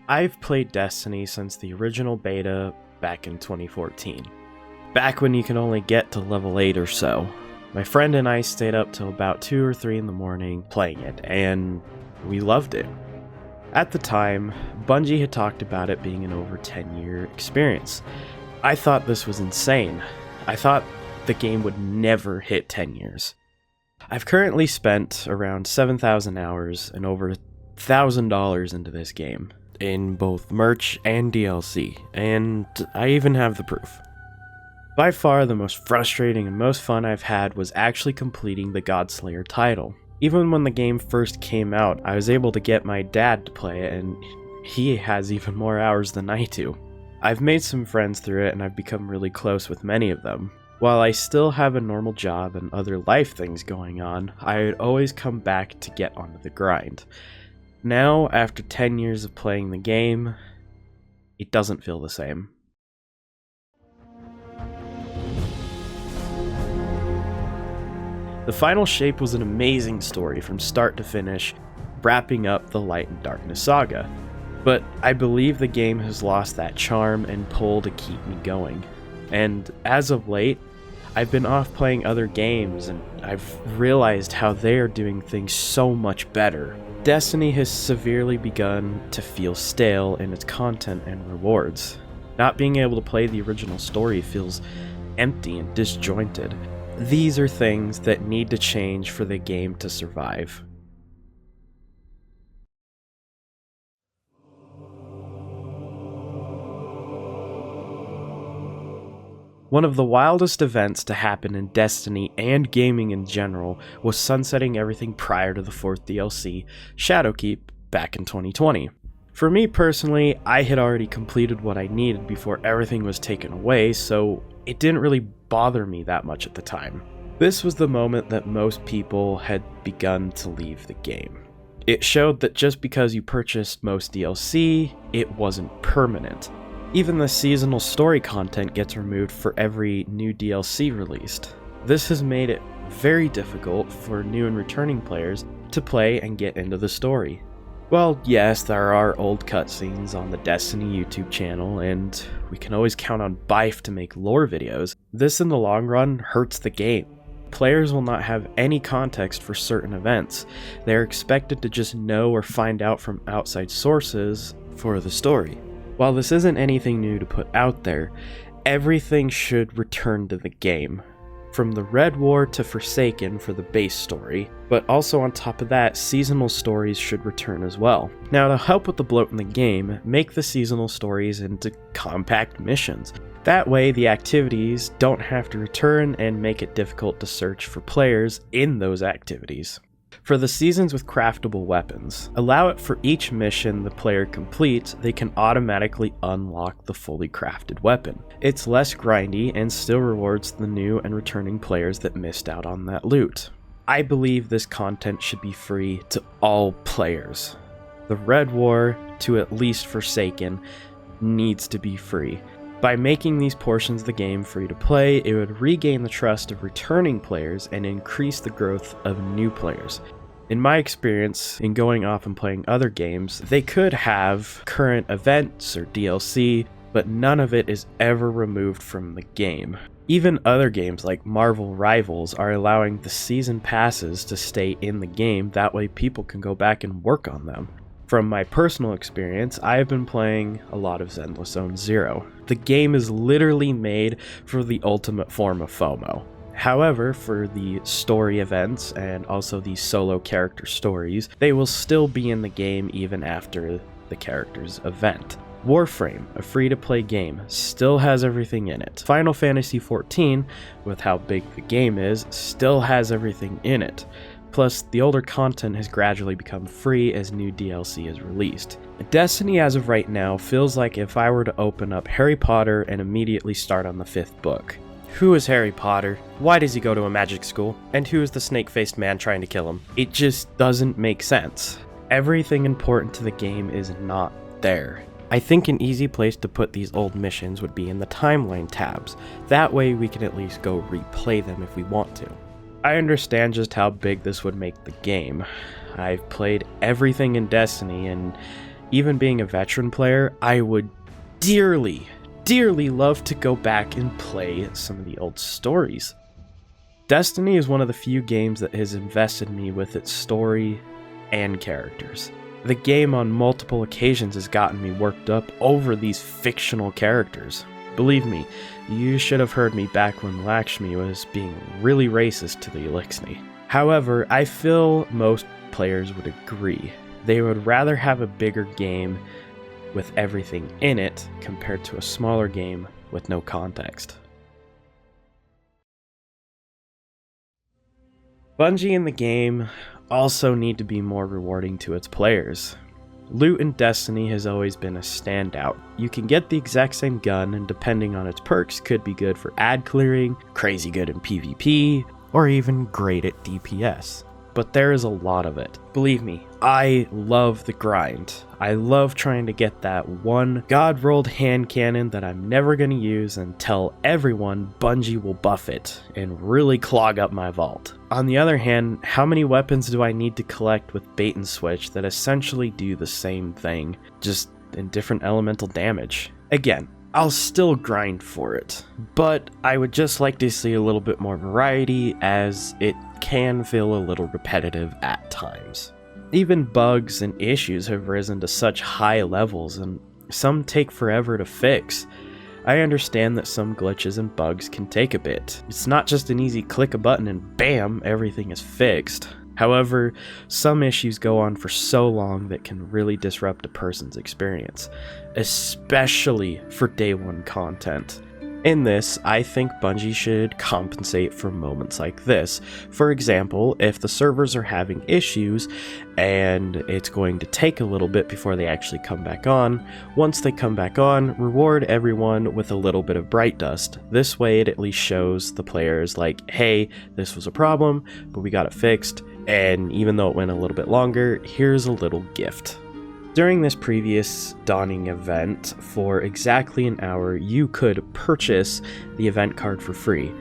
I've played Destiny since the original beta back in 2014. Back when you could only get to level 8 or so. My friend and I stayed up till about 2 or 3 in the morning playing it, and we loved it. At the time, Bungie had talked about it being an over 10-year experience. I thought this was insane. I thought the game would never hit 10 years. I've currently spent around 7,000 hours and over $1,000 into this game, in both merch and DLC, and I even have the proof. By far the most frustrating and most fun I've had was actually completing the Godslayer title. Even when the game first came out, I was able to get my dad to play it, and he has even more hours than I do. I've made some friends through it, and I've become really close with many of them. While I still have a normal job and other life things going on, I would always come back to get onto the grind. Now, after 10 years of playing the game, it doesn't feel the same. The Final Shape was an amazing story from start to finish, wrapping up the Light and Darkness saga. But I believe the game has lost that charm and pull to keep me going. And as of late, I've been off playing other games, and I've realized how they are doing things so much better. Destiny has severely begun to feel stale in its content and rewards. Not being able to play the original story feels empty and disjointed. These are things that need to change for the game to survive. One of the wildest events to happen in Destiny and gaming in general was sunsetting everything prior to the 4th DLC, Shadowkeep, back in 2020. For me personally, I had already completed what I needed before everything was taken away, so it didn't really bother me that much at the time. This was the moment that most people had begun to leave the game. It showed that just because you purchased most DLC, it wasn't permanent. Even the seasonal story content gets removed for every new DLC released. This has made it very difficult for new and returning players to play and get into the story. Well, yes, there are old cutscenes on the Destiny YouTube channel, and we can always count on Bife to make lore videos. This in the long run hurts the game. Players will not have any context for certain events. They are expected to just know or find out from outside sources for the story. While this isn't anything new to put out there, everything should return to the game. From the Red War to Forsaken for the base story, but also on top of that, seasonal stories should return as well. Now, to help with the bloat in the game, make the seasonal stories into compact missions. That way, the activities don't have to return and make it difficult to search for players in those activities. For the seasons with craftable weapons, allow it for each mission the player completes, they can automatically unlock the fully crafted weapon. It's less grindy and still rewards the new and returning players that missed out on that loot. I believe this content should be free to all players. The Red War, to at least Forsaken, needs to be free. By making these portions of the game free to play, it would regain the trust of returning players and increase the growth of new players. In my experience, in going off and playing other games, they could have current events or DLC, but none of it is ever removed from the game. Even other games like Marvel Rivals are allowing the season passes to stay in the game, that way people can go back and work on them. From my personal experience, I have been playing a lot of Zenless Zone Zero. The game is literally made for the ultimate form of FOMO. However, for the story events and also the solo character stories, they will still be in the game even after the character's event. Warframe, a free-to-play game, still has everything in it. Final Fantasy XIV, with how big the game is, still has everything in it. Plus, the older content has gradually become free as new DLC is released. Destiny as of right now feels like if I were to open up Harry Potter and immediately start on the 5th book. Who is Harry Potter? Why does he go to a magic school? And who is the snake-faced man trying to kill him? It just doesn't make sense. Everything important to the game is not there. I think an easy place to put these old missions would be in the timeline tabs. That way we can at least go replay them if we want to. I understand just how big this would make the game. I've played everything in Destiny, and even being a veteran player, I would dearly love to go back and play some of the old stories. Destiny is one of the few games that has invested me with its story and characters. The game on multiple occasions has gotten me worked up over these fictional characters. Believe me, you should have heard me back when Lakshmi was being really racist to the Elixni. However, I feel most players would agree. They would rather have a bigger game with everything in it compared to a smaller game with no context. Bungie in the game also need to be more rewarding to its players. Loot in Destiny has always been a standout. You can get the exact same gun, and depending on its perks, could be good for ad clearing, crazy good in PvP, or even great at DPS. But there is a lot of it. Believe me, I love the grind. I love trying to get that one god-rolled hand cannon that I'm never going to use and tell everyone Bungie will buff it and really clog up my vault. On the other hand, how many weapons do I need to collect with bait and switch that essentially do the same thing, just in different elemental damage? Again, I'll still grind for it, but I would just like to see a little bit more variety, as it can feel a little repetitive at times. Even bugs and issues have risen to such high levels, and some take forever to fix. I understand that some glitches and bugs can take a bit. It's not just an easy click a button and bam, everything is fixed. However, some issues go on for so long that can really disrupt a person's experience, especially for day one content. In this, I think Bungie should compensate for moments like this. For example, if the servers are having issues and it's going to take a little bit before they actually come back on, once they come back on, reward everyone with a little bit of bright dust. This way it at least shows the players like, hey, this was a problem, but we got it fixed, and even though it went a little bit longer, here's a little gift. During this previous Dawning event, for exactly an hour, you could purchase the event card for free.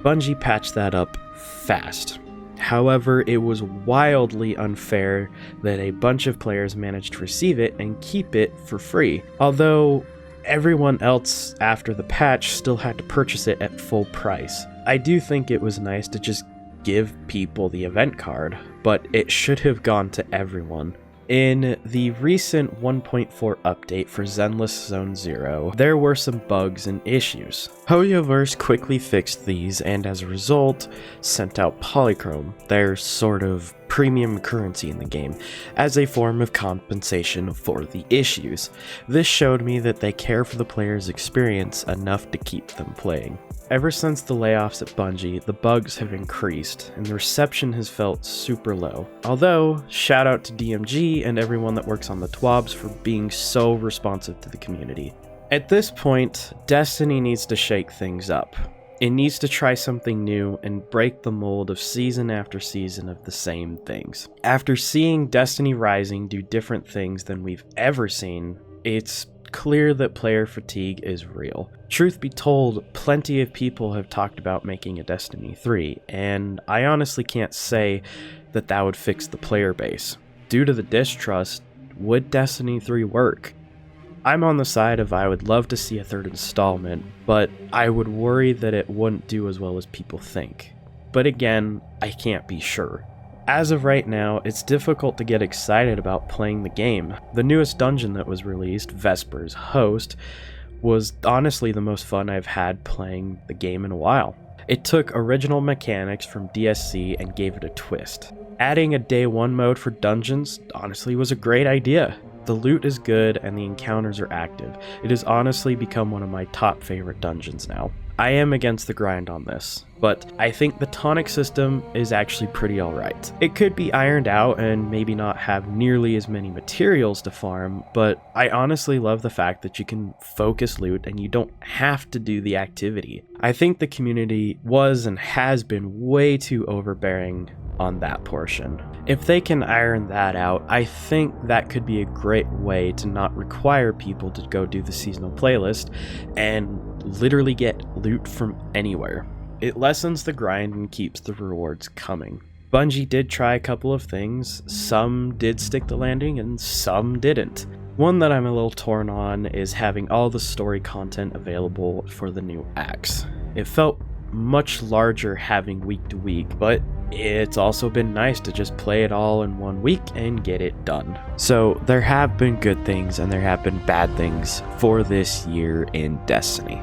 Bungie patched that up fast. However, it was wildly unfair that a bunch of players managed to receive it and keep it for free, although everyone else after the patch still had to purchase it at full price. I do think it was nice to just give people the event card, but it should have gone to everyone. In the recent 1.4 update for Zenless Zone 0, there were some bugs and issues. Hoyoverse quickly fixed these and as a result, sent out Polychrome, their sort of premium currency in the game, as a form of compensation for the issues. This showed me that they care for the player's experience enough to keep them playing. Ever since the layoffs at Bungie, the bugs have increased, and the reception has felt super low. Although, shout out to DMG and everyone that works on the TWABs for being so responsive to the community. At this point, Destiny needs to shake things up. It needs to try something new and break the mold of season after season of the same things. After seeing Destiny Rising do different things than we've ever seen, it's clear that player fatigue is real. Truth be told, plenty of people have talked about making a Destiny 3, and I honestly can't say that that would fix the player base. Due to the distrust, would Destiny 3 work? I'm on the side of I would love to see a third installment, but I would worry that it wouldn't do as well as people think. But again, I can't be sure. As of right now, it's difficult to get excited about playing the game. The newest dungeon that was released, Vesper's Host, was honestly the most fun I've had playing the game in a while. It took original mechanics from DSC and gave it a twist. Adding a day one mode for dungeons honestly was a great idea. The loot is good and the encounters are active. It has honestly become one of my top favorite dungeons now. I am against the grind on this, but I think the tonic system is actually pretty alright. It could be ironed out and maybe not have nearly as many materials to farm, but I honestly love the fact that you can focus loot and you don't have to do the activity. I think the community was and has been way too overbearing on that portion. If they can iron that out, I think that could be a great way to not require people to go do the seasonal playlist and literally get loot from anywhere. It lessens the grind and keeps the rewards coming. Bungie did try a couple of things. Some did stick the landing and some didn't. One that I'm a little torn on is having all the story content available for the new acts. It felt much larger having week to week, but it's also been nice to just play it all in 1 week and get it done. So there have been good things and there have been bad things for this year in Destiny.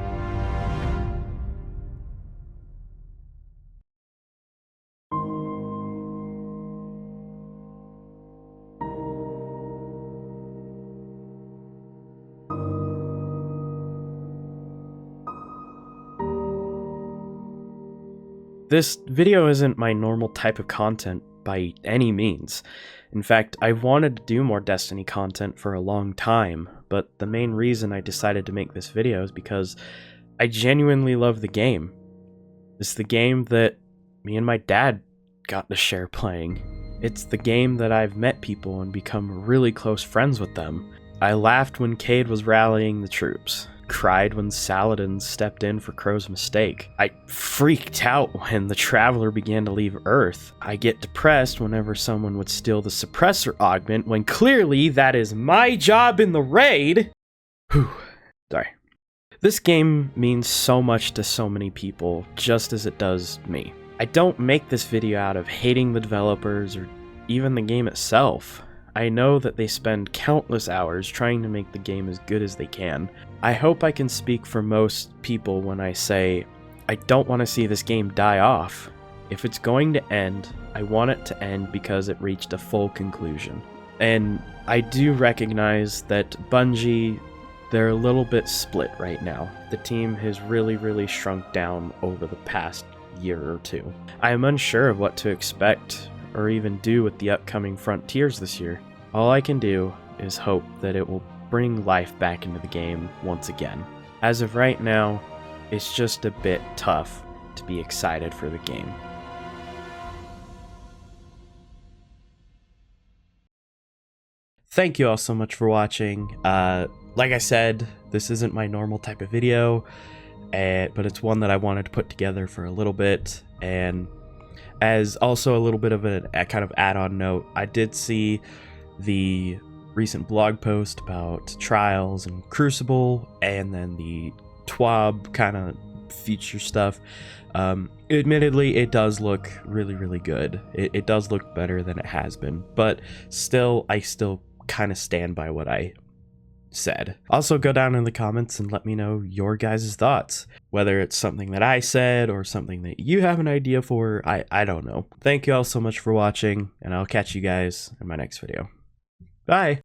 This video isn't my normal type of content by any means. In fact, I've wanted to do more Destiny content for a long time, but the main reason I decided to make this video is because I genuinely love the game. It's the game that me and my dad got to share playing. It's the game that I've met people and become really close friends with them. I laughed when Cade was rallying the troops. Cried when Saladin stepped in for Crow's mistake. I freaked out when the Traveler began to leave Earth. I get depressed whenever someone would steal the suppressor augment when clearly that is my job in the raid. Whew. Sorry. This game means so much to so many people, just as it does me. I don't make this video out of hating the developers or even the game itself. I know that they spend countless hours trying to make the game as good as they can. I hope I can speak for most people when I say, I don't want to see this game die off. If it's going to end, I want it to end because it reached a full conclusion. And I do recognize that Bungie, they're a little bit split right now. The team has really shrunk down over the past year or two. I am unsure of what to expect or even do with the upcoming Frontiers this year. All I can do is hope that it will bring life back into the game once again. As of right now, it's just a bit tough to be excited for the game. Thank you all so much for watching. Like I said, this isn't my normal type of video, but it's one that I wanted to put together for a little bit. And as also a little bit of a kind of add-on note, I did see the recent blog post about Trials and Crucible, and then the TWAB kind of feature stuff. Admittedly, it does look really good. It does look better than it has been, but still, I still kind of stand by what I said. Also, go down in the comments and let me know your guys' thoughts. Whether it's something that I said or something that you have an idea for, I don't know. Thank you all so much for watching, and I'll catch you guys in my next video. Bye!